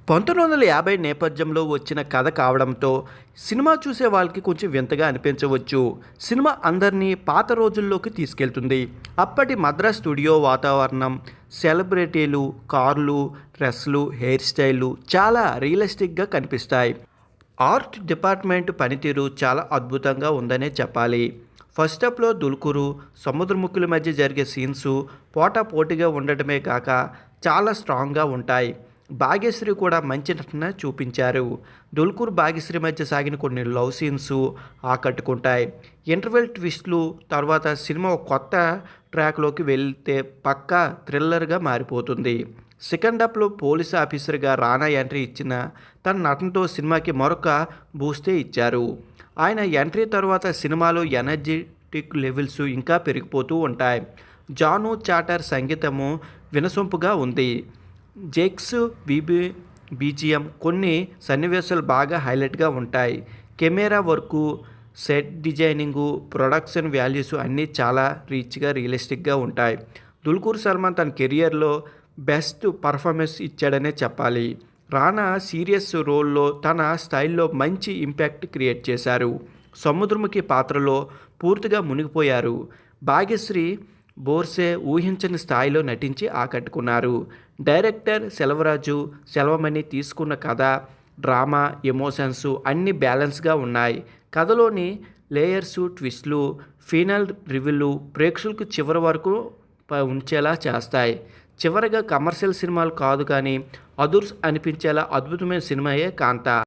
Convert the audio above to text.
1950 నేపథ్యంలో వచ్చిన కథ కావడంతో సినిమా చూసే వాళ్ళకి కొంచెం వింతగా అనిపించవచ్చు. సినిమా అందరినీ పాత రోజుల్లోకి తీసుకెళ్తుంది. అప్పటి మద్రాస్ స్టూడియో వాతావరణం, సెలబ్రిటీలు, కార్లు, డ్రెస్లు, హెయిర్ స్టైళ్ళు చాలా రియలిస్టిక్గా కనిపిస్తాయి. ఆర్ట్ డిపార్ట్మెంట్ పనితీరు చాలా అద్భుతంగా ఉందనే చెప్పాలి. ఫస్ట్ హాఫ్లో దుల్కరు, సముద్రముఖుల మధ్య జరిగే సీన్స్ పోటాపోటీగా ఉండటమే కాక చాలా స్ట్రాంగ్గా ఉంటాయి. భాగ్యశ్రీ కూడా మంచి నటన చూపించారు. దుల్కర్ భాగ్యశ్రీ మధ్య సాగిన కొన్ని లవ్ సీన్స్ ఆకట్టుకుంటాయి. ఇంటర్వెల్ ట్విస్ట్లు తర్వాత సినిమా ఒక కొత్త ట్రాక్లోకి వెళ్తే పక్కా థ్రిల్లర్గా మారిపోతుంది. సెకండ్ హాఫ్లో పోలీస్ ఆఫీసర్గా రానా ఎంట్రీ ఇచ్చిన తన నటనతో సినిమాకి మరొక బూస్టే ఇచ్చారు. ఆయన ఎంట్రీ తర్వాత సినిమాలో ఎనర్జెటిక్ లెవెల్స్ ఇంకా పెరిగిపోతూ ఉంటాయి. జాను చాటర్ సంగీతము వినసొంపుగా ఉంది. జెక్స్ బీజిఎం కొన్ని సన్నివేశాలు బాగా హైలైట్గా ఉంటాయి. Camera work, set designing, production values అన్నీ చాలా రిచ్గా రియలిస్టిక్గా ఉంటాయి. దుల్కర్ సల్మాన్ తన కెరియర్లో బెస్ట్ పర్ఫార్మెన్స్ ఇచ్చాడనే చెప్పాలి. రానా సీరియస్ రోల్లో తన స్టైల్లో మంచి ఇంపాక్ట్ క్రియేట్ చేశారు. సముద్రముఖి పాత్రలో పూర్తిగా మునిగిపోయారు. భాగ్యశ్రీ బోర్సే ఊహించని స్థాయిలో నటించి ఆకట్టుకున్నారు. డైరెక్టర్ సెల్వమణి తీసుకున్న కథ, డ్రామా, ఎమోషన్స్ అన్నీ బ్యాలెన్స్గా ఉన్నాయి. కథలోని లేయర్సు, ట్విస్ట్లు, ఫైనల్ రివీలు ప్రేక్షకులకు చివరి వరకు ఉంచేలా చేస్తాయి. చివరగా కమర్షియల్ సినిమాలు కాదు కానీ అదుర్స్ అనిపించేలా అద్భుతమైన సినిమాయే కాంతా.